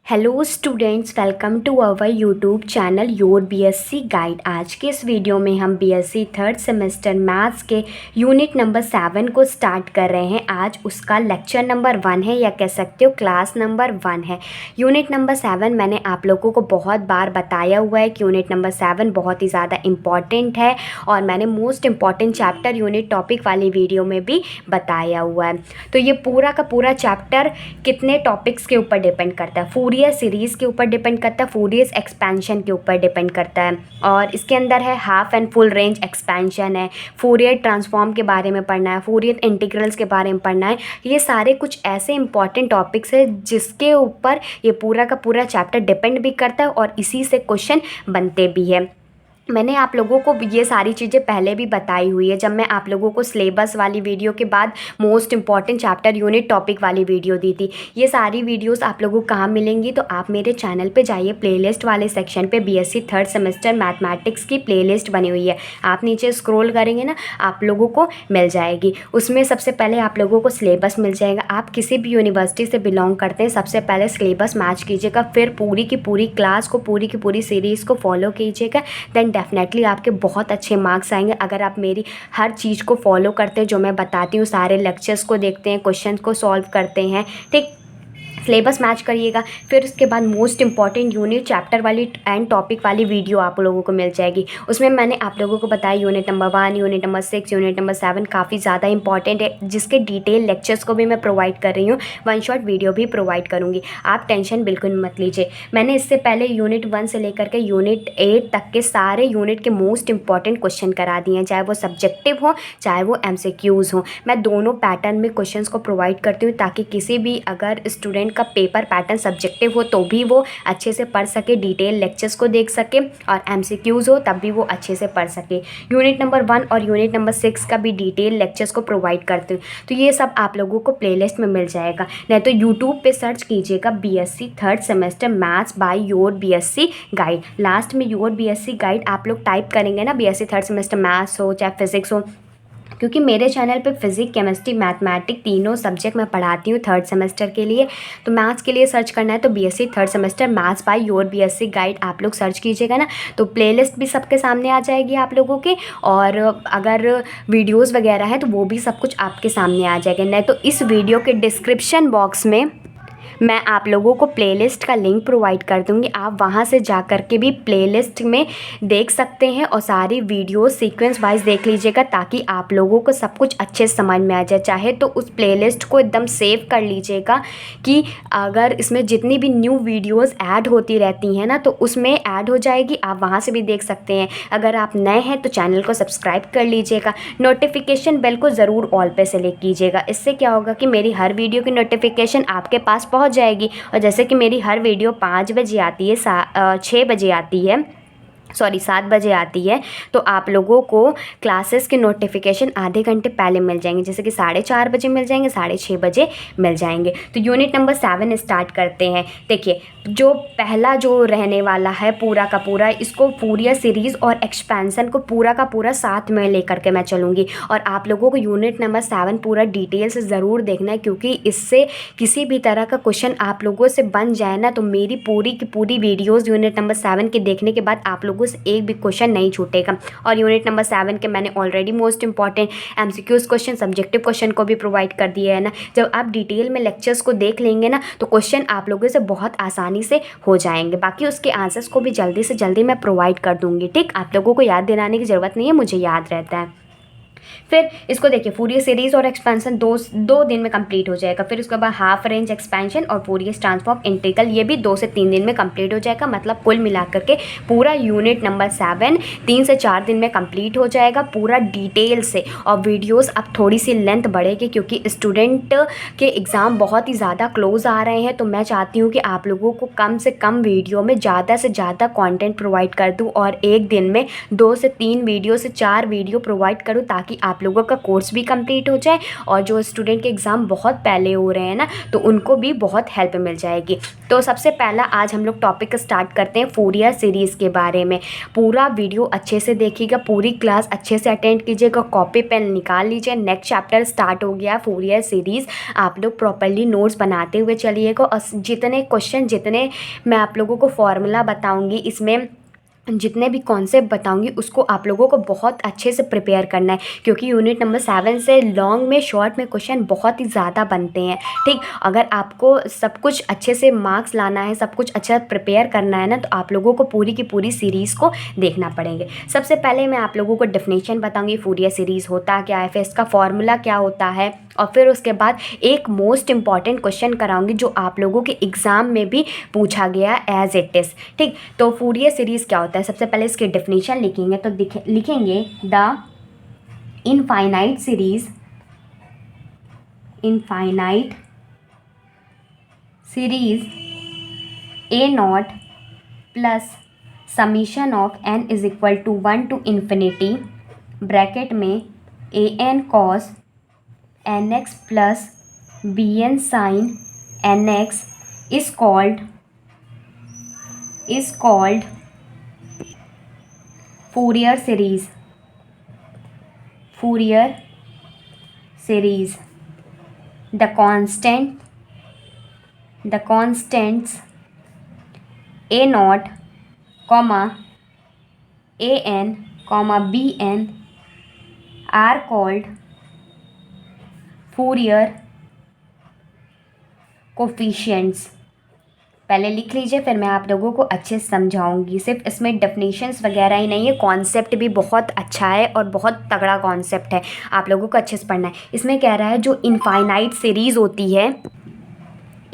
Hello students, welcome to our YouTube channel your BSc guide. आज के इस video में हम बीएससी थर्ड सेमेस्टर मैथ्स के यूनिट नंबर 7 को स्टार्ट कर रहे हैं। आज उसका लेक्चर नंबर 1 है, या कह सकते हो क्लास नंबर 1 है। यूनिट नंबर 7 मैंने आप लोगों को बहुत बार बताया हुआ है कि यूनिट नंबर 7 बहुत ही ज़्यादा इम्पॉर्टेंट है, और मैंने most important chapter unit topic वाली वीडियो में भी बताया हुआ है। तो ये पूरा का पूरा चैप्टर कितने टॉपिक्स के ऊपर डिपेंड करता है? फूरियर सीरीज़ के ऊपर डिपेंड करता है, फूरियर एक्सपेंशन के ऊपर डिपेंड करता है, और इसके अंदर है half and full range expansion है, फूरियर ट्रांसफॉर्म के बारे में पढ़ना है, फूरियर इंटीग्रल्स के बारे में पढ़ना है। ये सारे कुछ ऐसे इंपॉर्टेंट टॉपिक्स है जिसके ऊपर ये पूरा का पूरा चैप्टर डिपेंड भी करता है, और इसी से क्वेश्चन बनते भी है। मैंने आप लोगों को ये सारी चीज़ें पहले भी बताई हुई है, जब मैं आप लोगों को सिलेबस वाली वीडियो के बाद most important chapter unit topic वाली वीडियो दी थी। ये सारी वीडियोस आप लोगों को कहाँ मिलेंगी? तो आप मेरे चैनल पे जाइए, प्लेलिस्ट वाले सेक्शन पे बीएससी थर्ड सेमेस्टर मैथमेटिक्स की प्लेलिस्ट बनी हुई है। आप नीचे स्क्रॉल करेंगे ना, आप लोगों को मिल जाएगी। उसमें सबसे पहले आप लोगों को सिलेबस मिल जाएगा। आप किसी भी यूनिवर्सिटी से बिलोंग करते हैं, सबसे पहले सिलेबस मैच कीजिएगा, फिर पूरी की पूरी क्लास को, पूरी की पूरी सीरीज़ को फॉलो कीजिएगा। देन डेफिनेटली आपके बहुत अच्छे मार्क्स आएंगे अगर आप मेरी हर चीज़ को फॉलो करते हैं, जो मैं बताती हूँ। सारे लेक्चर्स को देखते हैं, क्वेश्चन को सॉल्व करते हैं, ठीक। सिलेबस मैच करिएगा। फिर उसके बाद मोस्ट इंपॉर्टेंट यूनिट चैप्टर वाली एंड टॉपिक वाली वीडियो आप लोगों को मिल जाएगी। उसमें मैंने आप लोगों को बताया unit number 1, unit number 6, unit number 7 काफ़ी ज़्यादा इंपॉर्टेंट है, जिसके डिटेल लेक्चर्स को भी मैं प्रोवाइड कर रही हूँ। वन शॉट वीडियो भी प्रोवाइड करूँगी, आप टेंशन बिल्कुल मत लीजिए। मैंने इससे पहले यूनिट 1 से लेकर के यूनिट 8 तक के सारे यूनिट के मोस्ट इंपॉर्टेंट क्वेश्चन करा दिए हैं, चाहे वो सब्जेक्टिव हो चाहे वो MCQs हो। मैं दोनों पैटर्न में क्वेश्चन को प्रोवाइड करती हूँ, ताकि किसी भी अगर स्टूडेंट का पेपर पैटर्न सब्जेक्टिव हो तो भी वो अच्छे से पढ़ सके, डिटेल लेक्चर्स को देख सके, और MCQs हो तब भी वो अच्छे से पढ़ सके। यूनिट नंबर 1 और यूनिट नंबर 6 का भी डिटेल लेक्चर्स को प्रोवाइड करती हूँ। तो ये सब आप लोगों को प्लेलिस्ट में मिल जाएगा, नहीं तो यूट्यूब पे सर्च कीजिएगा BSc third semester maths by your BSc guide. Last में योर बीएससी गाइड आप लोग टाइप करेंगे ना, बीएससी थर्ड सेमेस्टर मैथ्स हो चाहे फिजिक्स हो, क्योंकि मेरे चैनल पे फिजिक्स, केमिस्ट्री, मैथमेटिक्स तीनों सब्जेक्ट मैं पढ़ाती हूँ थर्ड सेमेस्टर के लिए। तो मैथ्स के लिए सर्च करना है तो BSc third semester maths by your BSc guide आप लोग सर्च कीजिएगा ना, तो प्लेलिस्ट भी सबके सामने आ जाएगी आप लोगों के, और अगर वीडियोज़ वगैरह है तो वो भी सब कुछ आपके सामने आ जाएगा। नहीं तो इस वीडियो के डिस्क्रिप्शन बॉक्स में मैं आप लोगों को प्लेलिस्ट का लिंक प्रोवाइड कर दूंगी, आप वहां से जा कर के भी प्लेलिस्ट में देख सकते हैं, और सारी वीडियो सीक्वेंस वाइज देख लीजिएगा, ताकि आप लोगों को सब कुछ अच्छे से समझ में आ जाए। चाहे तो उस प्लेलिस्ट को एकदम सेव कर लीजिएगा, कि अगर इसमें जितनी भी न्यू वीडियोज़ ऐड होती रहती हैं ना, तो उसमें ऐड हो जाएगी, आप वहाँ से भी देख सकते हैं। अगर आप नए हैं तो चैनल को सब्सक्राइब कर लीजिएगा, नोटिफिकेशन बेल को ज़रूर ऑल पे सेलेक्ट कीजिएगा। इससे क्या होगा कि मेरी हर वीडियो की नोटिफिकेशन आपके पास पहुंच जाएगी। और जैसे कि मेरी हर वीडियो 5 बजे आती है, 6 बजे आती है, 7 बजे आती है, तो आप लोगों को क्लासेस के नोटिफिकेशन आधे घंटे पहले मिल जाएंगे, जैसे कि 4:30 बजे मिल जाएंगे, 6:30 बजे मिल जाएंगे। तो यूनिट नंबर 7 स्टार्ट करते हैं। देखिए, जो पहला जो रहने वाला है पूरा का पूरा, इसको फूरियर सीरीज़ और एक्सपेंशन को पूरा का पूरा साथ में लेकर के मैं चलूँगी, और आप लोगों को यूनिट नंबर 7 पूरा डिटेल से ज़रूर देखना है, क्योंकि इससे किसी भी तरह का क्वेश्चन आप लोगों से बन जाए ना, तो मेरी पूरी की पूरी वीडियोज़ यूनिट नंबर 7 के देखने के बाद आप लोगों से एक भी क्वेश्चन नहीं छूटेगा। और यूनिट नंबर 7 के मैंने already most important MCQs question, subjective question को भी प्रोवाइड कर दिया है ना। जब आप डिटेल में लेक्चर्स को देख लेंगे ना, तो क्वेश्चन आप लोगों से बहुत आसानी से हो जाएंगे। बाकी उसके आंसर्स को भी जल्दी से जल्दी मैं प्रोवाइड कर दूंगी, ठीक। आप लोगों को याद दिलाने की ज़रूरत नहीं है, मुझे याद रहता है। फिर इसको देखिए, फूरियर सीरीज और एक्सपेंशन दो दिन में कंप्लीट हो जाएगा। फिर उसके बाद हाफ रेंज एक्सपेंशन और फूरियर ट्रांसफॉर्म इंटीग्रल, ये भी 2 से 3 दिन में कंप्लीट हो जाएगा। मतलब कुल मिलाकर के पूरा यूनिट नंबर 7 3 से 4 दिन में कंप्लीट हो जाएगा, पूरा डिटेल से। और वीडियोस अब थोड़ी सी लेंथ बढ़ेगी, क्योंकि स्टूडेंट के एग्ज़ाम बहुत ही ज़्यादा क्लोज आ रहे हैं, तो मैं चाहती हूँ कि आप लोगों को कम से कम वीडियो में ज़्यादा से ज़्यादा कॉन्टेंट प्रोवाइड कर दूँ, और एक दिन में 2 से 3 वीडियो से 4 वीडियो प्रोवाइड करूँ, ताकि ताकि आप लोगों का कोर्स भी कंप्लीट हो जाए और जो स्टूडेंट के एग्ज़ाम बहुत पहले हो रहे हैं ना, तो उनको भी बहुत हेल्प मिल जाएगी। तो सबसे पहला आज हम लोग टॉपिक स्टार्ट करते हैं फोरियर सीरीज़ के बारे में। पूरा वीडियो अच्छे से देखिएगा, पूरी क्लास अच्छे से अटेंड कीजिएगा, कॉपी पेन निकाल लीजिए। नेक्स्ट चैप्टर स्टार्ट हो गया फोरियर सीरीज़। आप लोग प्रॉपर्ली नोट्स बनाते हुए चलिएगा और जितने क्वेश्चन, जितने मैं आप लोगों को फॉर्मूला बताऊँगी, इसमें जितने भी कॉन्सेप्ट बताऊंगी उसको आप लोगों को बहुत अच्छे से प्रिपेयर करना है, क्योंकि यूनिट नंबर 7 से लॉन्ग में, शॉर्ट में क्वेश्चन बहुत ही ज़्यादा बनते हैं। ठीक, अगर आपको सब कुछ अच्छे से मार्क्स लाना है, सब कुछ अच्छा प्रिपेयर करना है ना, तो आप लोगों को पूरी की पूरी सीरीज़ को देखना पड़ेंगे। सबसे पहले मैं आप लोगों को डेफिनेशन बताऊँगी, फोरियर सीरीज़ होता क्या है, फिर इसका फॉर्मूला क्या होता है, और फिर उसके बाद एक मोस्ट इम्पॉर्टेंट क्वेश्चन कराऊंगी जो आप लोगों के एग्ज़ाम में भी पूछा गया एज इट इज़। ठीक, तो फोरियर सीरीज़ क्या होता है, सबसे पहले इसकी डेफिनेशन लिखेंगे। तो लिखेंगे the infinite series a not plus summation of n is equal to 1 to infinity bracket में an cos nx plus bn sin nx is called Fourier series. The constants a naught, comma an, comma bn are called Fourier coefficients. पहले लिख लीजिए, फिर मैं आप लोगों को अच्छे से समझाऊंगी। सिर्फ इसमें डेफिनेशंस वगैरह ही नहीं है, कॉन्सेप्ट भी बहुत अच्छा है और बहुत तगड़ा कॉन्सेप्ट है, आप लोगों को अच्छे से पढ़ना है। इसमें कह रहा है जो इनफाइनाइट सीरीज़ होती है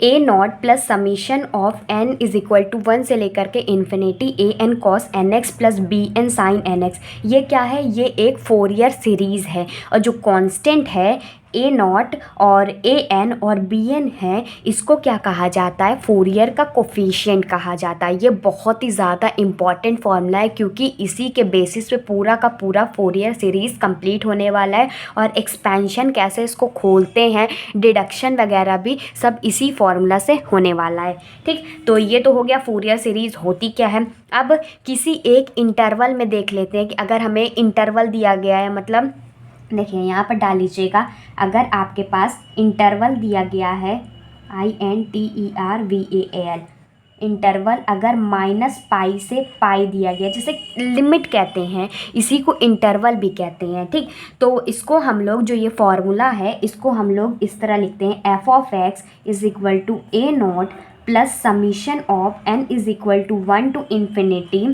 a not plus summation of n is equal to 1 से लेकर के infinity a n cos n x plus b n sine n x, ये क्या है, ये एक फोरियर सीरीज़ है। और जो कांस्टेंट है ए नॉट और ए एन और बी एन है, इसको क्या कहा जाता है, फोरियर का कोफिशिएंट कहा जाता है। ये बहुत ही ज़्यादा इम्पॉर्टेंट फॉर्मूला है, क्योंकि इसी के बेसिस पे पूरा का पूरा फोरियर सीरीज़ कंप्लीट होने वाला है। और एक्सपेंशन कैसे इसको खोलते हैं, डिडक्शन वगैरह भी सब इसी फॉर्मूला से होने वाला है। ठीक, तो ये तो हो गया फोरियर सीरीज़ होती क्या है। अब किसी एक इंटरवल में देख लेते हैं कि अगर हमें इंटरवल दिया गया है, मतलब देखिए यहाँ पर डाल लीजिएगा, अगर आपके पास इंटरवल दिया गया है INTERVAL, इंटरवल अगर -π से π दिया गया, जैसे लिमिट कहते हैं, इसी को इंटरवल भी कहते हैं। ठीक, तो इसको हम लोग, जो ये फॉर्मूला है, इसको हम लोग इस तरह लिखते हैं, f(x) is equal to a not plus summation of n is equal to 1 to infinity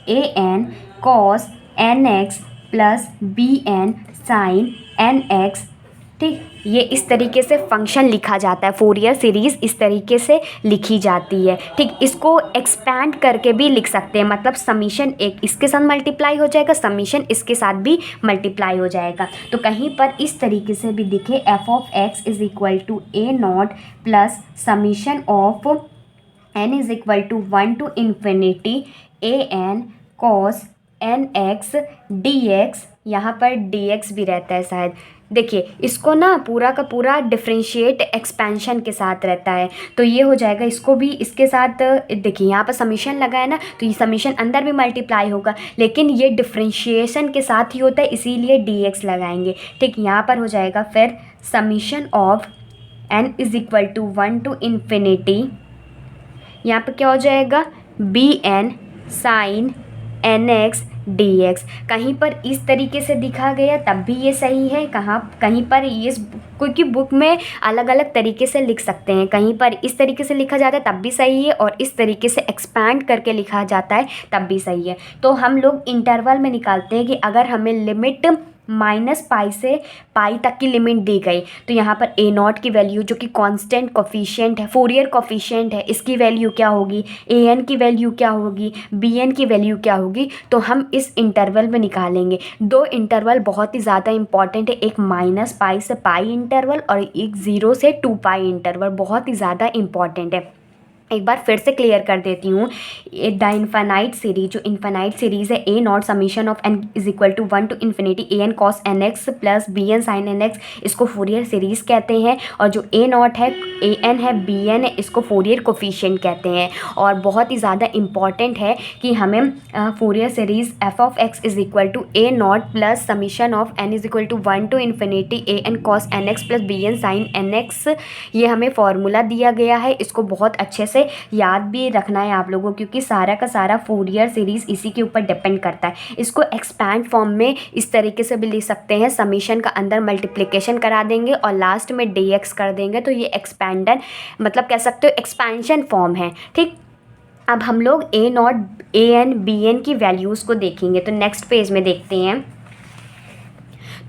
a n cos nx plus b n sine nx। ठीक, ये इस तरीके से फंक्शन लिखा जाता है, फोरियर सीरीज़ इस तरीके से लिखी जाती है। ठीक, इसको एक्सपैंड करके भी लिख सकते हैं, मतलब समीशन एक इसके साथ मल्टीप्लाई हो जाएगा, समीशन इसके साथ भी मल्टीप्लाई हो जाएगा। तो कहीं पर इस तरीके से भी दिखे, f(x) is equal to a not plus summation of n is equal to 1 to infinity a n cos nx dx, यहाँ पर dx भी रहता है शायद। देखिए इसको ना पूरा का पूरा डिफ्रेंशिएट एक्सपेंशन के साथ रहता है, तो ये हो जाएगा, इसको भी इसके साथ। देखिए यहाँ पर समीशन लगा है ना, तो ये समीशन अंदर भी मल्टीप्लाई होगा, लेकिन ये डिफ्रेंशिएशन के साथ ही होता है, इसीलिए dx लगाएंगे। ठीक, यहाँ पर हो जाएगा फिर summation of n is equal to 1 to infinity, यहाँ पर क्या हो जाएगा, b n sine nx dx। कहीं पर इस तरीके से दिखा गया तब भी ये सही है, कहीं पर ये, क्योंकि बुक में अलग अलग तरीके से लिख सकते हैं, कहीं पर इस तरीके से लिखा जाता है तब भी सही है, और इस तरीके से एक्सपैंड करके लिखा जाता है तब भी सही है। तो हम लोग इंटरवल में निकालते हैं कि अगर हमें लिमिट -π से π तक की लिमिट दी गई, तो यहाँ पर ए नॉट की वैल्यू, जो कि कांस्टेंट कोफिशिएंट है, फोरियर कोफिशिएंट है, इसकी वैल्यू क्या होगी, ए एन की वैल्यू क्या होगी, बी एन की वैल्यू क्या होगी, तो हम इस इंटरवल में निकालेंगे। दो इंटरवल बहुत ही ज़्यादा इंपॉर्टेंट है, एक -π से π इंटरवल और एक 0 से 2π इंटरवल, बहुत ही ज़्यादा इंपॉर्टेंट है। एक बार फिर से क्लियर कर देती हूँ। द इन्फानाइट सीरीज, जो इन्फानाइट सीरीज़ है a not summation of n is equal to 1 to infinity a n cos n x plus b n sine n x, इसको फोरियर सीरीज़ कहते हैं। और जो ए नॉट है, ए एन है, b n है, इसको फोरियर कोफिशिएंट कहते हैं। और बहुत ही ज़्यादा इम्पॉर्टेंट है कि हमें Fourier series f of x is equal to a not plus summation of n is equal to 1 to infinity a n cos n x plus b n sine n x, ये हमें formula दिया गया है। इसको बहुत अच्छे से याद भी रखना है आप लोगों, क्योंकि सारा का सारा फोरियर सीरीज़ इसी के ऊपर डिपेंड करता है। इसको एक्सपैंड फॉर्म में इस तरीके से भी लिख सकते हैं, समीशन का अंदर मल्टीप्लिकेशन करा देंगे और लास्ट में डी एक्स कर देंगे, तो ये एक्सपैंडन मतलब कह सकते हो एक्सपेंशन फॉर्म है। ठीक, अब हम लोग a not, a n, b n की वैल्यूज़ को देखेंगे। तो नेक्स्ट पेज में देखते हैं।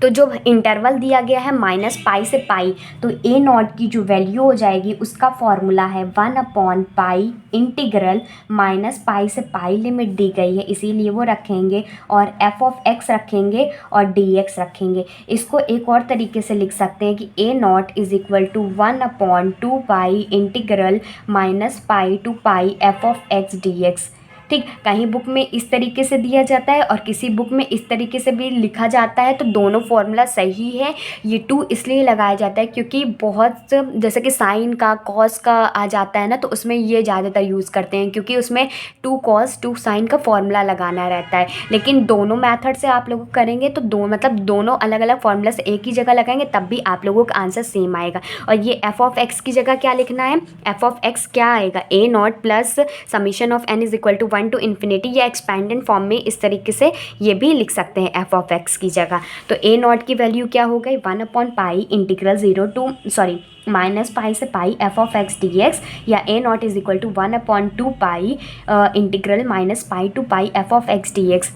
तो जो इंटरवल दिया गया है माइनस पाई से पाई, तो ए नॉट की जो वैल्यू हो जाएगी उसका फॉर्मूला है 1/पाई इंटीग्रल माइनस पाई से पाई, लिमिट दी गई है इसीलिए वो रखेंगे, और एफ ऑफ एक्स रखेंगे और डी एक्स रखेंगे। इसको एक और तरीके से लिख सकते हैं कि a not is equal to 1/2 pi integral minus pi to pi f of x d x. ठीक, कहीं बुक में इस तरीके से दिया जाता है और किसी बुक में इस तरीके से भी लिखा जाता है, तो दोनों फॉर्मूला सही है। ये 2 इसलिए लगाया जाता है क्योंकि बहुत जैसे कि साइन का, कॉस का आ जाता है ना, तो उसमें ये ज़्यादातर यूज़ करते हैं क्योंकि उसमें 2 कॉस 2 साइन का फॉर्मूला लगाना रहता है। लेकिन दोनों मेथड से आप लोग करेंगे तो मतलब दोनों अलग अलग फॉर्मूला से एक ही जगह लगाएंगे तब भी आप लोगों का आंसर सेम आएगा। और ये एफ ऑफ एक्स की जगह क्या लिखना है, एफ ऑफ एक्स क्या आएगा, a not plus summation of n is equal to 1 to infinity, या एक्सपेंडेड फॉर्म में इस तरीके से ये भी लिख सकते हैं एफ ऑफ एक्स की जगह। तो ए नॉट की वैल्यू क्या हो गई, 1/पाई इंटीग्रल माइनस पाई से pi f of x d x, या a not is equal to 1/2 pi integral minus pi to pi f of x d x.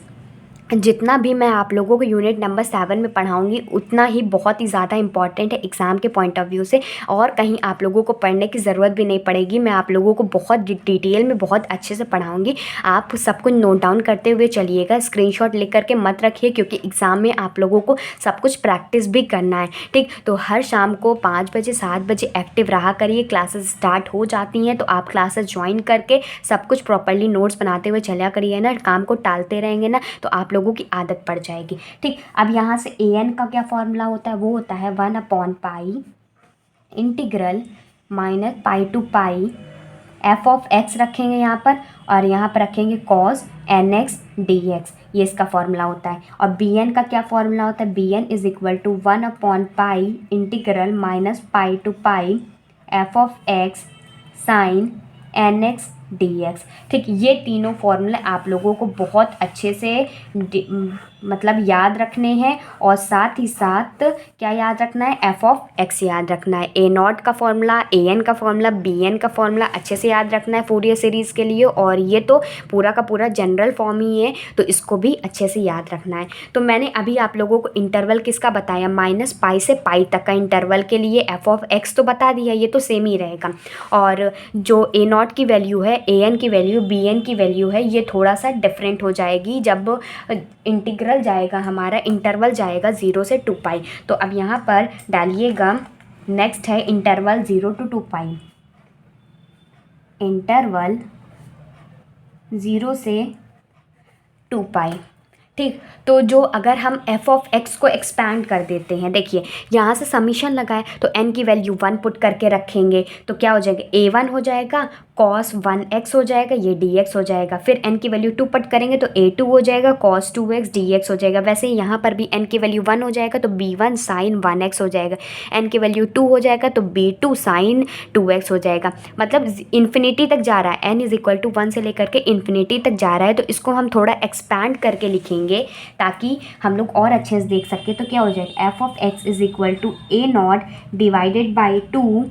जितना भी मैं आप लोगों को यूनिट नंबर 7 में पढ़ाऊंगी उतना ही बहुत ही ज़्यादा इंपॉर्टेंट है एग्ज़ाम के पॉइंट ऑफ व्यू से, और कहीं आप लोगों को पढ़ने की ज़रूरत भी नहीं पड़ेगी। मैं आप लोगों को बहुत डिटेल में बहुत अच्छे से पढ़ाऊंगी। आप सब कुछ नोट डाउन करते हुए चलिएगा, स्क्रीनशॉट लेकर के मत रखिए, क्योंकि एग्ज़ाम में आप लोगों को सब कुछ प्रैक्टिस भी करना है। ठीक, तो हर शाम को 5 बजे 7 बजे एक्टिव रहा करिए। क्लासेस स्टार्ट हो जाती हैं तो आप क्लासेस ज्वाइन करके सब कुछ प्रॉपरली नोट्स बनाते हुए चला करिए ना। काम को टालते रहेंगे ना तो आप लोगों की आदत पड़ जाएगी। ठीक, अब यहाँ से ए एन का क्या फॉर्मूला होता है, वो होता है 1/पाई integral minus pi to pi f of x रखेंगे यहाँ पर, और यहाँ पर रखेंगे cos n x d x, ये इसका फॉर्मूला होता है। और बी एन का क्या फॉर्मूला होता है, b n is equal to 1/पाई integral minus pi to pi f of x sine n x d x. ठीक, ये तीनों फॉर्मूले आप लोगों को बहुत अच्छे से मतलब याद रखने हैं, और साथ ही साथ क्या याद रखना है, एफ ऑफ एक्स याद रखना है। ए नॉट का फॉर्मूला, ए एन का फॉर्मूला, बी एन का फॉर्मूला अच्छे से याद रखना है फोरियर सीरीज़ के लिए, और ये तो पूरा का पूरा जनरल फॉर्म ही है तो इसको भी अच्छे से याद रखना है। तो मैंने अभी आप लोगों को इंटरवल किसका बताया, माइनस पाई से पाई तक का इंटरवल के लिए एफ ऑफ एक्स तो बता दिया, ये तो सेम ही रहेगा। और जो ए नॉट की वैल्यू है, ए एन की वैल्यू, बी एन की वैल्यू है, ये थोड़ा सा डिफरेंट हो जाएगी जब इंटीग्रल जाएगा, हमारा इंटरवल जाएगा 0 से 2 पाई। तो अब यहाँ पर डालिएगा, नेक्स्ट है इंटरवल 0 to 2 पाई, इंटरवल 0 से 2 पाई। ठीक, तो जो अगर हम एफ ऑफ एक्स को एक्सपैंड कर देते हैं, देखिए यहाँ से समीशन लगाए तो एन की वैल्यू 1 पुट करके रखेंगे तो क्या हो जाएगा, a1 हो जाएगा, cos 1x हो जाएगा, ये dx हो जाएगा। फिर n की वैल्यू 2 पुट करेंगे तो a2 हो जाएगा, cos 2x dx हो जाएगा। वैसे ही यहाँ पर भी n की वैल्यू 1 हो जाएगा तो b1 sin 1x हो जाएगा, n की वैल्यू 2 हो जाएगा तो b2 sin 2x हो जाएगा। मतलब इन्फिनिटी तक जा रहा है, n इज इक्वल टू 1 से लेकर के इन्फिनिटी तक जा रहा है, तो इसको हम थोड़ा एक्सपैंड करके लिखेंगे ताकि हम लोग और अच्छे से देख सकें। तो क्या हो जाएगा, f of x is equal to a nought divided by 2।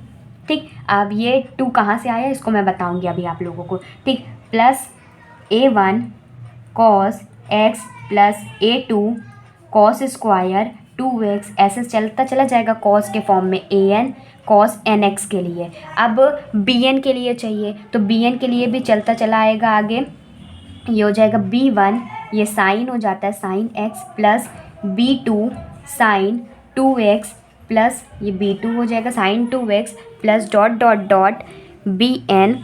ठीक, अब ये 2 कहाँ से आया इसको मैं बताऊंगी अभी आप लोगों को। ठीक, plus a1 cos x plus a2 cos square 2x, ऐसे चलता चला जाएगा cos के फॉर्म में an cos nx के लिए। अब bn के लिए चाहिए तो bn के लिए भी चलता चला आएगा आगे, ये हो जाएगा b1, ये साइन हो जाता है sine x plus b2 sine 2x plus ये b2 हो जाएगा sine 2x plus dot dot dot bn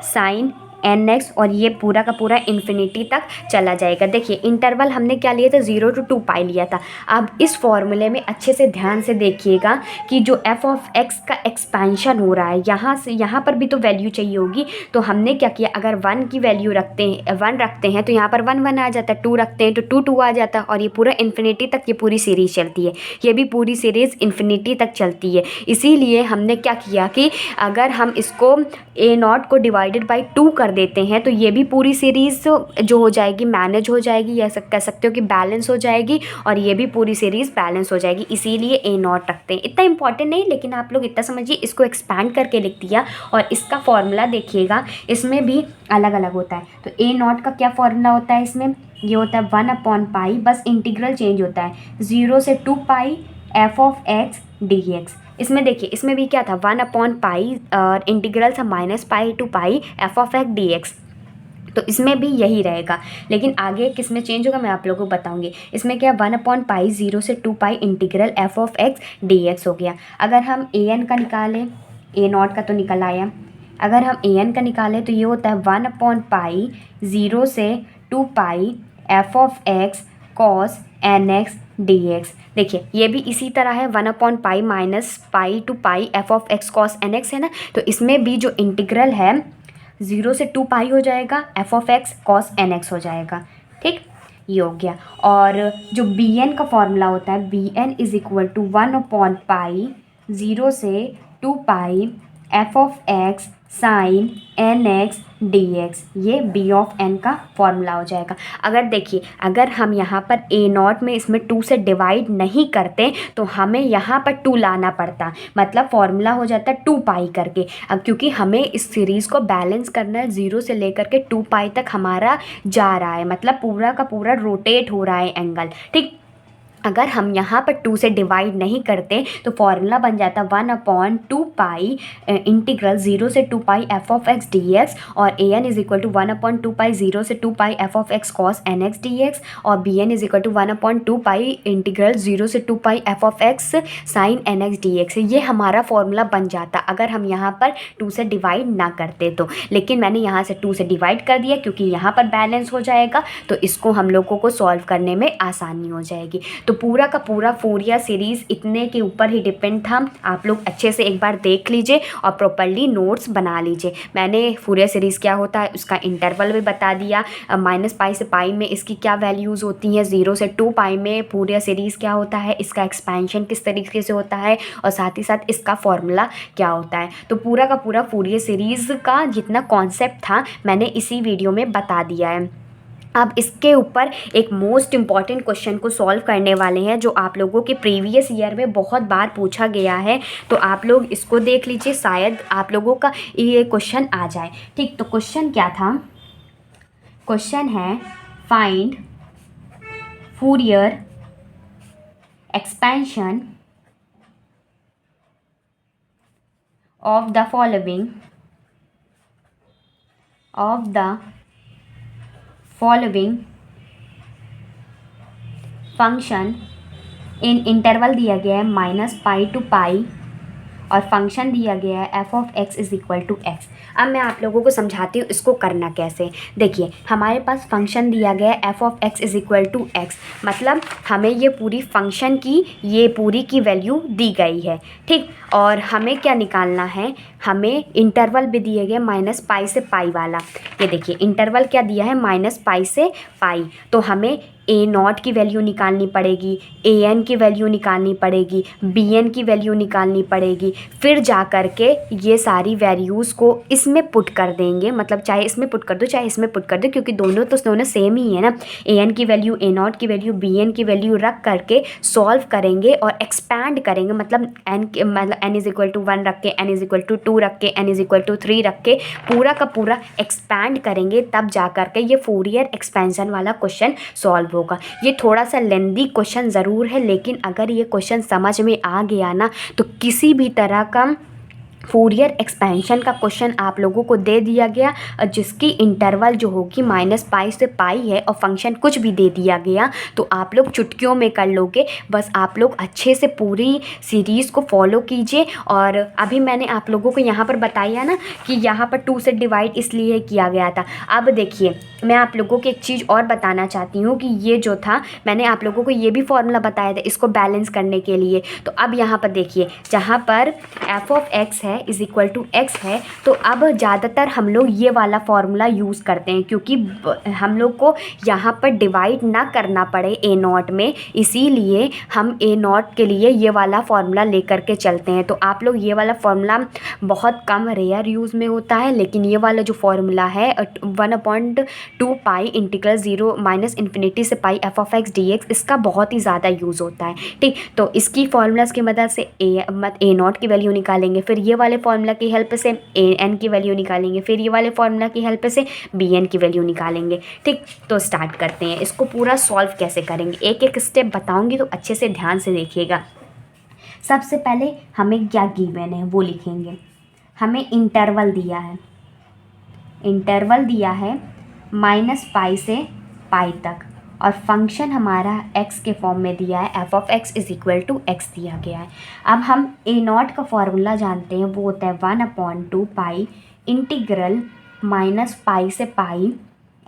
sine nx और ये पूरा का पूरा इन्फिनिटी तक चला जाएगा। देखिए इंटरवल हमने क्या लिया था, 0 to 2 पाई लिया था। अब इस फॉर्मूले में अच्छे से ध्यान से देखिएगा कि जो f ऑफ x का एक्सपेंशन हो रहा है, यहाँ से यहाँ पर भी तो वैल्यू चाहिए होगी। तो हमने क्या किया, अगर 1 की वैल्यू रखते हैं तो यहाँ पर 1 1 आ जाता है, 2 रखते हैं तो 2 2 आ जाता है, और ये पूरा इन्फिनिटी तक ये पूरी सीरीज़ चलती है। ये भी पूरी सीरीज़ इन्फिनिटी तक चलती है। इसीलिए हमने क्या किया कि अगर हम इसको a0 को डिवाइडेड बाई 2 कर देते हैं तो ये भी पूरी सीरीज़ जो हो जाएगी मैनेज हो जाएगी, या कह सकते हो कि बैलेंस हो जाएगी, और ये भी पूरी सीरीज़ बैलेंस हो जाएगी। इसीलिए a0 रखते हैं। इतना इंपॉर्टेंट नहीं, लेकिन आप लोग इतना समझिए, इसको एक्सपैंड करके लिख दिया। और इसका फॉर्मूला देखिएगा, इसमें भी अलग अलग होता है। तो a0 का क्या फॉर्मूला होता है, इसमें ये होता है 1/पाई, बस इंटीग्रल चेंज होता है 0 से 2 pi f of x dx। इसमें देखिए, इसमें भी क्या था, 1/पाई और इंटीग्रल था -पाई to pi f of x dx। तो इसमें भी यही रहेगा, लेकिन आगे किस में चेंज होगा मैं आप लोगों को बताऊंगी। इसमें क्या 1/पाई 0 से 2 pi integral f of x dx हो गया। अगर हम an का निकालें, a0 का तो निकल आया, अगर हम an का निकालें तो ये होता है 1/पाई 0 से 2 pi f of x cos nx dx। देखिए ये भी इसी तरह है, 1/पाई -पाई to pi f of x cos nx है ना। तो इसमें भी जो इंटीग्रल है 0 से 2 पाई हो जाएगा, f of x cos nx हो जाएगा। ठीक, ये हो गया। और जो bn का फॉर्मूला होता है, bn इज इक्वल टू 1/पाई 0 से 2 pi f of x sine nx dx, ये b ऑफ n का फॉर्मूला हो जाएगा। अगर देखिए, अगर हम यहाँ पर a0 में इसमें 2 से डिवाइड नहीं करते तो हमें यहाँ पर 2 लाना पड़ता, मतलब फॉर्मूला हो जाता है 2 पाई करके। अब क्योंकि हमें इस सीरीज़ को बैलेंस करना है, 0 से लेकर के 2 पाई तक हमारा जा रहा है, मतलब पूरा का पूरा रोटेट हो रहा है एंगल। ठीक, अगर हम यहाँ पर 2 से डिवाइड नहीं करते तो फॉर्मूला बन जाता 1/2 पाई इंटीग्रल 0 से 2 pi f of x dx, और an is equal to 1/2 pi 0 से 2 pi f of x cos nx dx, और bn is equal to 1/2 pi integral 0 से 2 pi f of x sin nx dx। ये हमारा formula बन जाता अगर हम यहाँ पर 2 से डिवाइड ना करते तो। लेकिन मैंने यहाँ से 2 से डिवाइड कर दिया क्योंकि यहाँ पर बैलेंस हो जाएगा, तो इसको हम लोगों को सॉल्व करने में आसानी हो जाएगी। तो पूरा का पूरा फोरियर सीरीज़ इतने के ऊपर ही डिपेंड था। आप लोग अच्छे से एक बार देख लीजिए और प्रॉपर्ली नोट्स बना लीजिए। मैंने फोरियर सीरीज़ क्या होता है उसका इंटरवल भी बता दिया, -पाई से पाई में इसकी क्या वैल्यूज़ होती हैं, 0 से 2 पाई में फोरियर सीरीज़ क्या होता है, इसका एक्सपेंशन किस तरीके से होता है, और साथ ही साथ इसका फॉर्मूला क्या होता है। तो पूरा का पूरा फोरियर सीरीज़ का जितना कॉन्सेप्ट था मैंने इसी वीडियो में बता दिया है। अब इसके ऊपर एक मोस्ट इम्पॉर्टेंट क्वेश्चन को सॉल्व करने वाले हैं जो आप लोगों के प्रीवियस ईयर में बहुत बार पूछा गया है। तो आप लोग इसको देख लीजिए, शायद आप लोगों का ये क्वेश्चन आ जाए। ठीक, तो क्वेश्चन क्या था, क्वेश्चन है find Fourier expansion of the following function in interval दिया गया है -पाई टू पाई, और फंक्शन दिया गया है f of x is equal to x। अब मैं आप लोगों को समझाती हूँ इसको करना कैसे। देखिए हमारे पास फंक्शन दिया गया है f of x is equal to x, मतलब हमें ये पूरी फंक्शन की ये पूरी की वैल्यू दी गई है। ठीक, और हमें क्या निकालना है, हमें इंटरवल भी दिए गए -पाई से पाई वाला। ये देखिए इंटरवल क्या दिया है, -पाई से पाई। तो हमें a0 की वैल्यू निकालनी पड़ेगी, an की वैल्यू निकालनी पड़ेगी, bn की वैल्यू निकालनी पड़ेगी, फिर जा कर के ये सारी वैल्यूज़ को इसमें पुट कर देंगे, मतलब चाहे इसमें पुट कर दो चाहे इसमें पुट कर दो क्योंकि दोनों सेम ही है ना। an की वैल्यू, a0 की वैल्यू, bn की वैल्यू रख करके सॉल्व करेंगे और एक्सपैंड करेंगे, मतलब n इज़ इक्वल टू 1 रख के, n इज़ इक्वल टू 2 रख के, n इज़ इक्वल टू 3 रख के पूरा का पूरा एक्सपैंड करेंगे, तब जा कर के ये फोरियर एक्सपेंशन वाला क्वेश्चन सॉल्व होगा। ये थोड़ा सा लेंदी क्वेश्चन ज़रूर है, लेकिन अगर ये क्वेश्चन समझ में आ गया ना तो किसी भी तरह का फूरियर एक्सपेंशन का क्वेश्चन आप लोगों को दे दिया गया, जिसकी इंटरवल जो होगी -π से π है और फंक्शन कुछ भी दे दिया गया तो आप लोग चुटकियों में कर लोगे। बस आप लोग अच्छे से पूरी सीरीज़ को फॉलो कीजिए। और अभी मैंने आप लोगों को यहाँ पर बताया ना कि यहाँ पर 2 से डिवाइड इसलिए किया गया था। अब देखिए मैं आप लोगों को एक चीज़ और बताना चाहती हूँ कि ये जो था मैंने आप लोगों को ये भी फॉर्मूला बताया था इसको बैलेंस करने के लिए। तो अब यहाँ पर देखिए जहाँ पर f(x) है =x है, तो अब ज़्यादातर हम लोग ये वाला फार्मूला यूज़ करते हैं क्योंकि हम लोग को यहाँ पर डिवाइड ना करना पड़े a0 में, इसीलिए हम a0 के लिए ये वाला फार्मूला लेकर के चलते हैं। तो आप लोग ये वाला फार्मूला बहुत कम रेयर यूज़ में होता है, लेकिन ये वाला जो फार्मूला है 1/2π इंटीग्रल 0 -∞ से π f(x) dx इसका बहुत ही ज़्यादा यूज़ होता है। ठीक, तो इसकी फार्मूलाज की मदद से a0 की वैल्यू निकालेंगे, फिर ये वाले फार्मूला की हेल्प से an की वैल्यू निकालेंगे, फिर ये वाले फार्मूला की हेल्प से bn की वैल्यू निकालेंगे। ठीक, तो स्टार्ट करते हैं। इसको पूरा सॉल्व कैसे करेंगे एक एक स्टेप बताऊंगी, तो अच्छे से ध्यान से देखिएगा। सबसे पहले हमें क्या गिवन है वो लिखेंगे। हमें इंटरवल दिया है, -π से π तक, और फंक्शन हमारा x के फॉर्म में दिया है, f(x) = x दिया गया है। अब हम a0 का फार्मूला जानते हैं, वो होता है 1/2π इंटीग्रल -π से π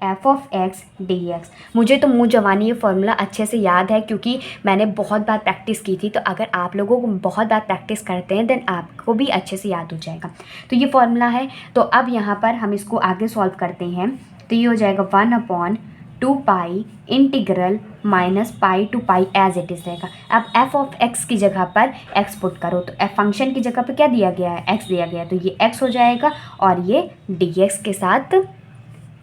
f(x) dx। मुझे तो मुँह जवानी ये फार्मूला अच्छे से याद है क्योंकि मैंने बहुत बार प्रैक्टिस की थी। तो अगर आप लोगों को बहुत बार प्रैक्टिस करते हैं देन आपको भी अच्छे से याद हो जाएगा। तो ये फार्मूला है। तो अब यहाँ पर हम इसको आगे सॉल्व करते हैं। तो ये हो जाएगा 1/2π integral -π to π as it is रहेगा। अब f(x) की जगह पर x पुट करो, तो f फंक्शन की जगह पर क्या दिया गया है, x दिया गया है, तो ये x हो जाएगा और ये dx के साथ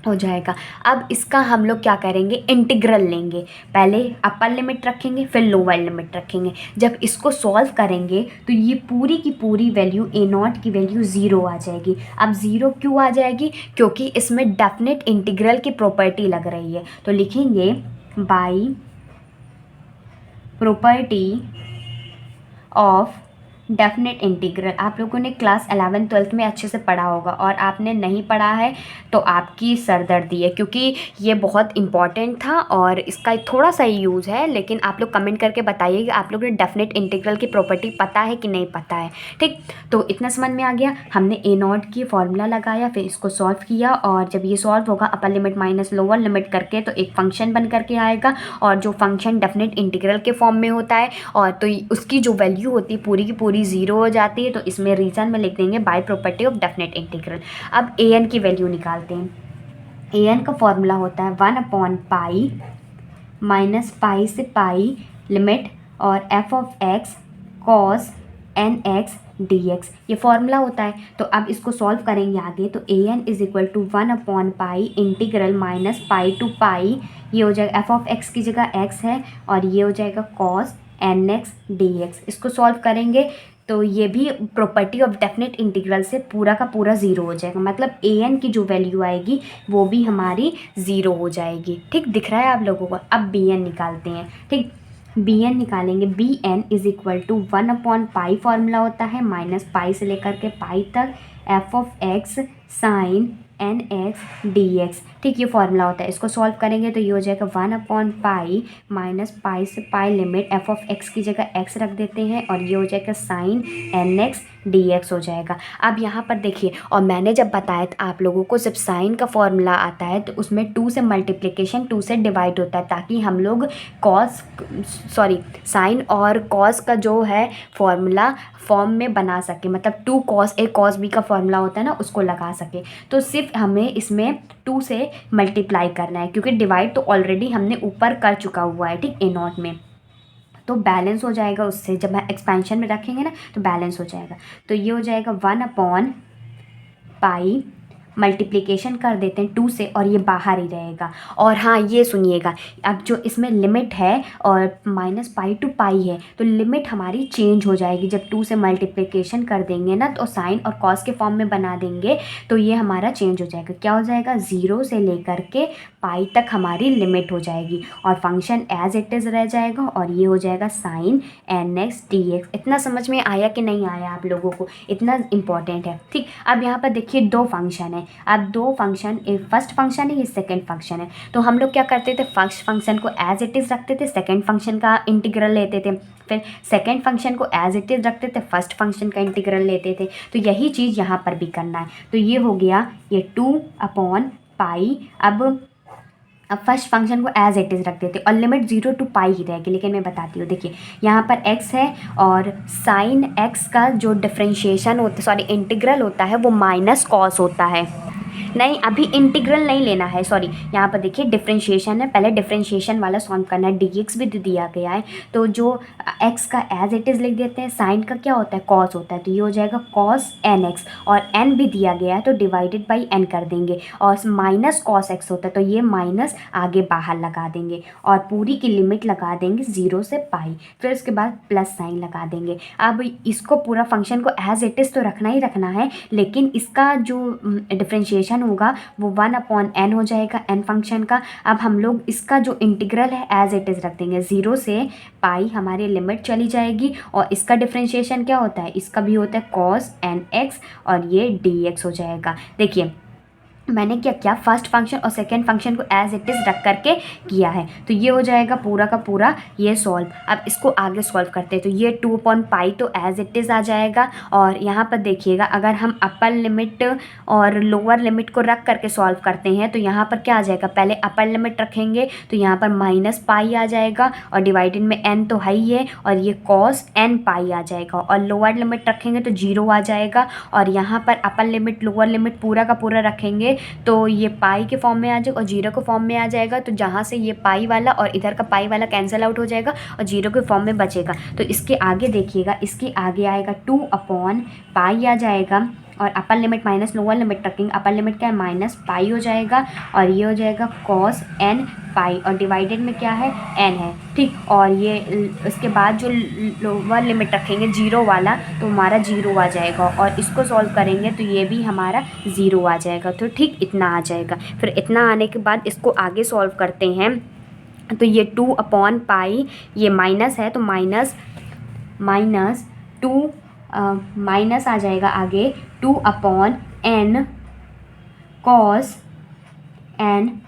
हो जाएगा। अब इसका हम लोग क्या करेंगे, इंटीग्रल लेंगे। पहले अपर लिमिट रखेंगे फिर लोअर लिमिट रखेंगे। जब इसको सॉल्व करेंगे तो ये पूरी की पूरी वैल्यू a0 की वैल्यू 0 आ जाएगी। अब 0 क्यों आ जाएगी, क्योंकि इसमें डेफिनेट इंटीग्रल की प्रॉपर्टी लग रही है। तो लिखेंगे by property of definite integral. आप लोगों ने क्लास 11th-12th में अच्छे से पढ़ा होगा, और आपने नहीं पढ़ा है तो आपकी सरदर्दी है, क्योंकि ये बहुत इंपॉर्टेंट था और इसका थोड़ा सा ही यूज़ है। लेकिन आप लोग कमेंट करके बताइए कि आप लोगों ने डेफिनेट इंटीग्रल की प्रॉपर्टी पता है कि नहीं पता है। ठीक, तो इतना समझ में आ गया। हमने a0 की फार्मूला लगाया, फिर इसको सॉल्व किया, और जब ये सॉल्व होगा upper limit minus lower limit करके तो एक फंक्शन बन करके आएगा, और जो फंक्शन डेफिनेट इंटीग्रल के फॉर्म में होता है और तो उसकी जो वैल्यू होती है पूरी की पूरी 0 हो जाती है। तो इसमें रीज़न में लिख देंगे by property of definite integral. अब an की वैल्यू निकालते हैं। an का फॉर्मूला होता है 1/π -π से π लिमिट और f(x) cos nx dx, ये फॉर्मूला होता है। तो अब इसको सॉल्व करेंगे आगे। तो an = 1/π इंटीग्रल -π to π, ये हो जाएगा f(x) की जगह x है और ये हो जाएगा cos nx dx। इसको सॉल्व करेंगे तो ये भी प्रॉपर्टी ऑफ डेफिनेट इंटीग्रल से पूरा का पूरा 0 हो जाएगा, मतलब an की जो वैल्यू आएगी वो भी हमारी 0 हो जाएगी। ठीक, दिख रहा है आप लोगों को। अब bn निकालते हैं। ठीक, bn निकालेंगे। bn = 1/π फार्मूला होता है -π से लेकर के π तक f(x) sin nx dx। ठीक, ये फार्मूला होता है। इसको सॉल्व करेंगे तो ये हो जाएगा 1/π -π से π लिमिट f(x) की जगह x रख देते हैं और ये हो जाएगा sin nx dx हो जाएगा। अब यहाँ पर देखिए, और मैंने जब बताया था आप लोगों को जब साइन का फॉर्मूला आता है तो उसमें 2 से मल्टीप्लिकेशन 2 से डिवाइड होता है, ताकि हम लोग साइन और कॉस का जो है फॉर्मूला फॉर्म में बना सके, मतलब 2 cos A cos B का फॉर्मूला होता है ना, उसको लगा सके। तो सिर्फ हमें इसमें 2 से मल्टीप्लाई करना है, क्योंकि डिवाइड तो ऑलरेडी हमने ऊपर कर चुका हुआ है। ठीक, a0 में तो बैलेंस हो जाएगा उससे, जब हम एक्सपेंशन में रखेंगे ना तो बैलेंस हो जाएगा। तो ये हो जाएगा 1/π मल्टीप्लिकेशन कर देते हैं 2 से और ये बाहर ही रहेगा। और हाँ ये सुनिएगा, अब जो इसमें लिमिट है और -π to π है तो लिमिट हमारी चेंज हो जाएगी। जब 2 से मल्टीप्लिकेशन कर देंगे ना तो साइन और कॉस के फॉर्म में बना देंगे तो ये हमारा चेंज हो जाएगा। क्या हो जाएगा, 0 से लेकर के पाई तक हमारी लिमिट हो जाएगी और फंक्शन एज इट इज़ रह जाएगा और ये हो जाएगा sin nx dx। इतना समझ में आया कि नहीं आया आप लोगों को, इतना इम्पॉर्टेंट है। ठीक, अब यहाँ पर देखिए 2 फंक्शन है। अब 2 फंक्शन, एक फर्स्ट फंक्शन है, ये सेकंड फंक्शन है। तो हम लोग क्या करते थे, फर्स्ट फंक्शन को एज इट इज़ रखते थे, सेकंड फंक्शन का इंटीग्रल लेते थे, फिर सेकंड फंक्शन को एज इट इज़ रखते थे, फर्स्ट फंक्शन का इंटीग्रल लेते थे। तो यही चीज़ यहाँ पर भी करना है। तो ये हो गया ये 2/π। अब फर्स्ट फंक्शन को एज इट इज़ रख देते और लिमिट 0 to π ही रहेगी। लेकिन मैं बताती हूँ, देखिए यहाँ पर x है और साइन x का जो डिफ्रेंशिएशन होता, सॉरी इंटीग्रल होता है वो माइनस कॉस होता है। नहीं, अभी इंटीग्रल नहीं लेना है, सॉरी यहाँ पर देखिए डिफ्रेंशिएशन है, पहले डिफ्रेंशिएशन वाला सॉल्व करना है। dx भी दिया गया है तो जो x का एज इट इज़ लिख देते हैं, साइन का क्या होता है, कॉस होता है, तो ये हो जाएगा cos nx और n भी दिया गया है तो डिवाइडेड बाई n कर देंगे और माइनस cos x होता है तो ये माइनस आगे बाहर लगा देंगे और पूरी की लिमिट लगा देंगे 0 से π, फिर उसके बाद प्लस साइन लगा देंगे। अब इसको पूरा फंक्शन को एज इट इज़ तो रखना ही रखना है, लेकिन इसका जो डिफ्रेंशिएशन होगा वो 1/n हो जाएगा n फंक्शन का। अब हम लोग इसका जो इंटीग्रल है एज इट इज़ रख देंगे, 0 से π हमारी लिमिट चली जाएगी और इसका डिफ्रेंशिएशन क्या होता है, इसका भी होता है cos nx और ये dx हो जाएगा। देखिए मैंने क्या किया, फर्स्ट फंक्शन और सेकंड फंक्शन को एज इट इज़ रख करके किया है तो ये हो जाएगा पूरा का पूरा ये सॉल्व। अब इसको आगे सॉल्व करते हैं तो ये 2/π तो एज इट इज़ आ जाएगा। और यहाँ पर देखिएगा अगर हम अपर लिमिट और लोअर लिमिट को रख करके सॉल्व करते हैं तो यहाँ पर क्या आ जाएगा, पहले अपर लिमिट रखेंगे तो यहाँ पर -π आ जाएगा और डिवाइडेड में n तो है ही है और ये cos nπ आ जाएगा और लोअर लिमिट रखेंगे तो 0 आ जाएगा और यहाँ पर अपर लिमिट लोअर लिमिट पूरा का पूरा रखेंगे तो ये पाई के फॉर्म में आ जाएगा और 0 के फॉर्म में आ जाएगा। तो जहाँ से ये पाई वाला और इधर का पाई वाला कैंसिल आउट हो जाएगा और 0 के फॉर्म में बचेगा। तो इसके आगे देखिएगा, इसके आगे आएगा 2/π आ जाएगा और upper limit minus lower limit रखेंगे, अपर लिमिट क्या है -π हो जाएगा और ये हो जाएगा cos nπ और डिवाइडेड में क्या है n है। ठीक, और ये उसके बाद जो लोअर लिमिट रखेंगे 0 वाला तो हमारा 0 आ जाएगा और इसको सॉल्व करेंगे तो ये भी हमारा 0 आ जाएगा। तो ठीक इतना आ जाएगा। फिर इतना आने के बाद इसको आगे सॉल्व करते हैं तो ये 2/π ये माइनस है तो माइनस 2 माइनस आ जाएगा आगे 2/n cos nπ।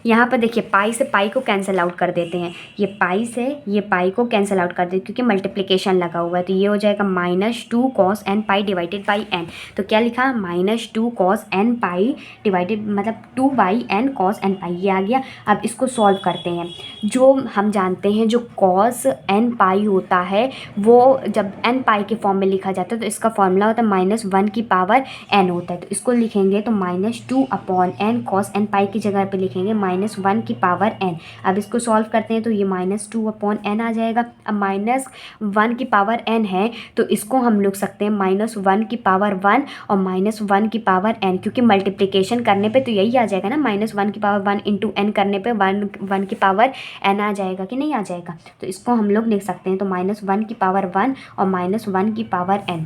यहाँ पर देखिए पाई से पाई को कैंसिल आउट कर देते हैं, ये पाई से ये पाई को कैंसिल आउट कर देते क्योंकि मल्टीप्लिकेशन लगा हुआ है तो ये हो जाएगा -2 cos nπ divided by n। तो क्या लिखा, -2 cos nπ डिवाइडेड मतलब 2/n cos nπ, ये आ गया। अब इसको सॉल्व करते हैं। जो हम जानते हैं जो cos nπ होता है वो जब nπ के फॉर्म में लिखा जाता है तो इसका फॉर्मूला होता है -1 की पावर n होता है। तो इसको लिखेंगे तो -2/n cos nπ की जगह पे लिखेंगे -1 की पावर n। अब इसको सॉल्व करते हैं तो ये -2/n आ जाएगा। अब -1 की पावर n है तो इसको हम लिख सकते हैं -1 की पावर 1 और -1 की पावर n, क्योंकि मल्टीप्लिकेशन करने पे तो यही आ जाएगा ना, -1 की पावर 1 इंटू n करने पे 1 की पावर n आ जाएगा कि नहीं आ जाएगा। तो इसको हम लोग लिख सकते हैं तो -1 की पावर 1 और -1 की पावर n।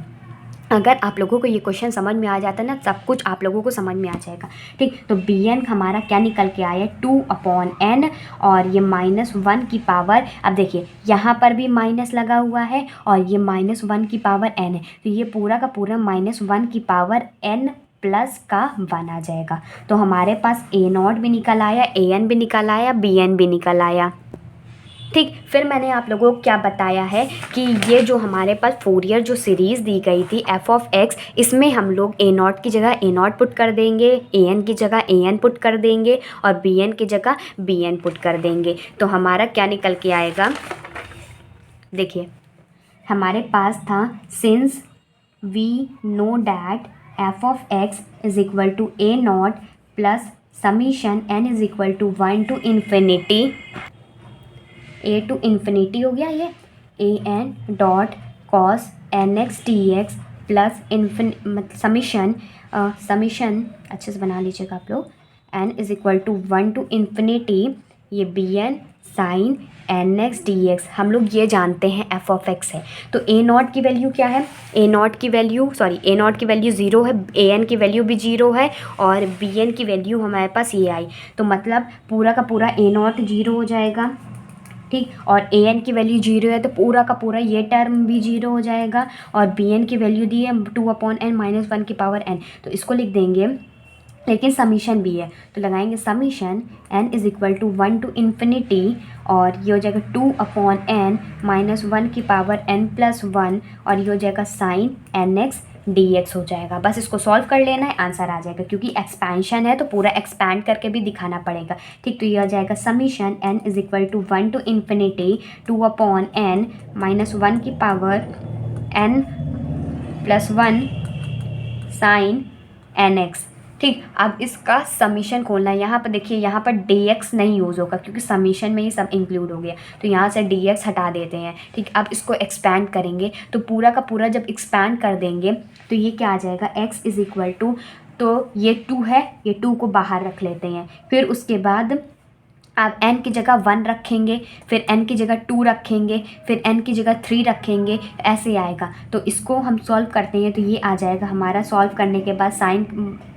अगर आप लोगों को ये क्वेश्चन समझ में आ जाता है ना, सब कुछ आप लोगों को समझ में आ जाएगा। ठीक, तो bn हमारा क्या निकल के आया 2/n और ये -1 की पावर, अब देखिए यहाँ पर भी माइनस लगा हुआ है और ये -1 की पावर n है तो ये पूरा का पूरा -1 की पावर n प्लस का 1 आ जाएगा। तो हमारे पास a0 भी निकल आया, an भी निकल आया, bn भी निकल आया। ठीक, फिर मैंने आप लोगों को क्या बताया है कि ये जो हमारे पास फोरियर जो सीरीज़ दी गई थी f(x), इसमें हम लोग a0 की जगह a0 पुट कर देंगे, an की जगह an पुट कर देंगे और bn की जगह bn पुट कर देंगे। तो हमारा क्या निकल के आएगा, देखिए हमारे पास था since we know that f(x) is equal to a0 plus summation n is equal to 1 to infinity a to infinity हो गया ये an dot cos nx dx plus summation summation अच्छे से बना लीजिएगा आप लोग, n is equal to 1 to infinity ये bn साइन nx dx, हम लोग ये जानते हैं f ऑफ x है। तो a नॉट की वैल्यू क्या है, a नॉट की वैल्यू 0 है, an की वैल्यू भी 0 है और bn की वैल्यू हमारे पास ये आई। तो मतलब पूरा का पूरा a नॉट 0 हो जाएगा, ठीक। और an की वैल्यू 0 है तो पूरा का पूरा ये टर्म भी 0 हो जाएगा। और bn की वैल्यू दी है 2/n-1 की पावर n, तो इसको लिख देंगे, लेकिन समीशन भी है तो लगाएंगे summation n is equal to 1 to infinity और ये हो जाएगा 2/n-1 की पावर n+1 और ये हो जाएगा साइन nx dx हो जाएगा। बस इसको सॉल्व कर लेना है, आंसर आ जाएगा। क्योंकि एक्सपेंशन है तो पूरा एक्सपैंड करके भी दिखाना पड़ेगा, ठीक। तो ये हो जाएगा summation n is equal to 1 to infinity 2/n-1 की पावर n+1 साइन nx, ठीक। अब इसका समीशन खोलना है। यहाँ पर देखिए, यहाँ पर dx नहीं यूज़ होगा क्योंकि समीशन में ही सब इंक्लूड हो गया, तो यहाँ से dx हटा देते हैं, ठीक। अब इसको एक्सपैंड करेंगे तो पूरा का पूरा जब एक्सपैंड कर देंगे तो ये क्या आ जाएगा, x इज़ इक्वल टू, तो ये 2 है, ये 2 को बाहर रख लेते हैं। फिर उसके बाद आप n की जगह 1 रखेंगे, फिर n की जगह 2 रखेंगे, फिर n की जगह 3 रखेंगे, ऐसे आएगा। तो इसको हम सॉल्व करते हैं तो ये आ जाएगा हमारा, सॉल्व करने के बाद साइन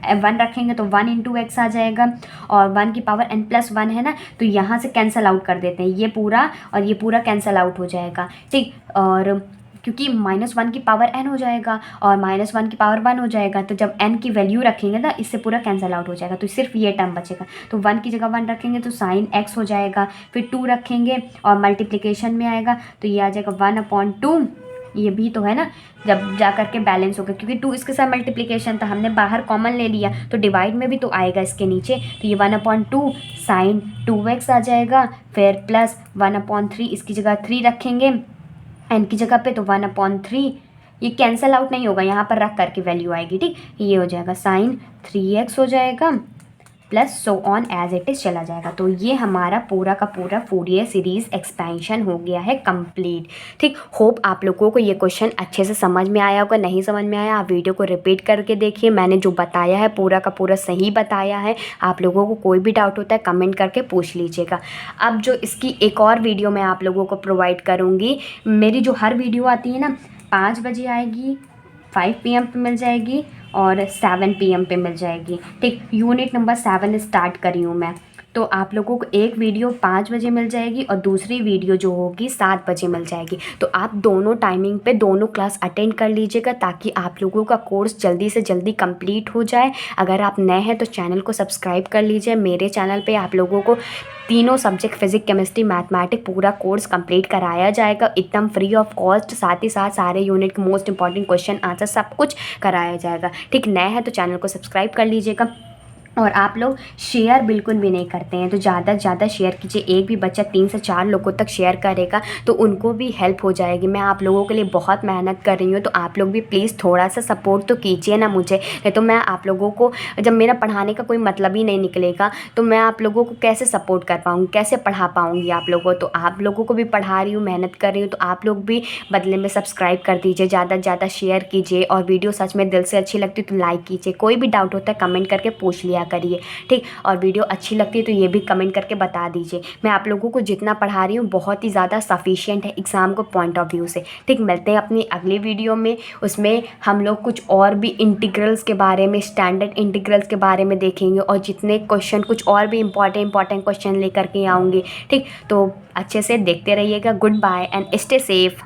1 रखेंगे तो 1 इंटू एक्स आ जाएगा और 1 की पावर n+1 है ना, तो यहाँ से कैंसिल आउट कर देते हैं ये पूरा और ये पूरा कैंसिल आउट हो जाएगा, ठीक। और क्योंकि -1 की पावर n हो जाएगा और -1 की पावर 1 हो जाएगा, तो जब n की वैल्यू रखेंगे ना इससे पूरा कैंसिल आउट हो जाएगा, तो सिर्फ ये टर्म बचेगा। तो 1 की जगह 1 रखेंगे तो साइन x हो जाएगा, फिर 2 रखेंगे और मल्टीप्लिकेशन में आएगा तो ये आ जाएगा 1/2, ये भी तो है ना, जब जा कर के बैलेंस होगा क्योंकि 2 इसके साथ मल्टीप्लिकेशन था, हमने बाहर कॉमन ले लिया तो डिवाइड में भी तो आएगा इसके नीचे, तो ये 1/2 साइन 2x आ जाएगा, फिर प्लस 1/3 इसकी जगह 3 रखेंगे n की जगह पे तो 1/3, ये कैंसिल आउट नहीं होगा, यहाँ पर रख करके वैल्यू आएगी, ठीक। ये हो जाएगा साइन 3x हो जाएगा plus so on as it is चला जाएगा। तो ये हमारा पूरा का पूरा फूरियर सीरीज़ एक्सपेंशन हो गया है कंप्लीट, ठीक। होप आप लोगों को ये क्वेश्चन अच्छे से समझ में आया होगा। नहीं समझ में आया आप वीडियो को रिपीट करके देखिए, मैंने जो बताया है पूरा का पूरा सही बताया है। आप लोगों को कोई भी डाउट होता है कमेंट करके पूछ लीजिएगा। अब जो इसकी एक और वीडियो मैं आप लोगों को प्रोवाइड करूँगी, मेरी जो हर वीडियो आती है ना 5 बजे आएगी, 5 PM पे मिल जाएगी और 7 PM पे मिल जाएगी, ठीक। यूनिट नंबर 7 स्टार्ट करी हूँ मैं, तो आप लोगों को एक वीडियो 5 बजे मिल जाएगी और दूसरी वीडियो जो होगी 7 बजे मिल जाएगी। तो आप दोनों टाइमिंग पे दोनों क्लास अटेंड कर लीजिएगा ताकि आप लोगों का कोर्स जल्दी से जल्दी कंप्लीट हो जाए। अगर आप नए हैं तो चैनल को सब्सक्राइब कर लीजिए। मेरे चैनल पे आप लोगों को तीनों सब्जेक्ट फिजिक्स, केमिस्ट्री, मैथमेटिक्स पूरा कोर्स कंप्लीट कराया जाएगा एकदम फ्री ऑफ कॉस्ट। साथ ही साथ सारे यूनिट के मोस्ट इंपॉर्टेंट क्वेश्चन आंसर सब कुछ कराया जाएगा, ठीक। नए हैं तो चैनल को सब्सक्राइब कर लीजिएगा। और आप लोग शेयर बिल्कुल भी नहीं करते हैं तो ज़्यादा से ज़्यादा शेयर कीजिए। एक भी बच्चा 3 से 4 लोगों तक शेयर करेगा तो उनको भी हेल्प हो जाएगी। मैं आप लोगों के लिए बहुत मेहनत कर रही हूँ, तो आप लोग भी प्लीज़ थोड़ा सा सपोर्ट तो कीजिए ना मुझे। नहीं तो मैं आप लोगों को, जब मेरा पढ़ाने का कोई मतलब ही नहीं निकलेगा तो मैं आप लोगों को कैसे सपोर्ट कर पाऊँगी, कैसे पढ़ा पाऊँगी आप लोगों को। तो आप लोगों को भी पढ़ा रही हूँ, मेहनत कर रही हूँ, तो आप लोग भी बदले में सब्सक्राइब कर दीजिए, ज़्यादा से ज़्यादा शेयर कीजिए और वीडियो सच में दिल से अच्छी लगती है तो लाइक कीजिए। कोई भी डाउट होता है कमेंट करके पूछ लिया करिए, ठीक। और वीडियो अच्छी लगती है तो ये भी कमेंट करके बता दीजिए। मैं आप लोगों को जितना पढ़ा रही हूँ बहुत ही ज़्यादा सफिशिएंट है एग्ज़ाम को पॉइंट ऑफ व्यू से, ठीक। मिलते हैं अपनी अगली वीडियो में, उसमें हम लोग कुछ और भी इंटीग्रल्स के बारे में, स्टैंडर्ड इंटीग्रल्स के बारे में देखेंगे और जितने क्वेश्चन कुछ और भी इंपॉर्टेंट क्वेश्चन लेकर के आऊँगी, ठीक। तो अच्छे से देखते रहिएगा। Good bye and stay safe.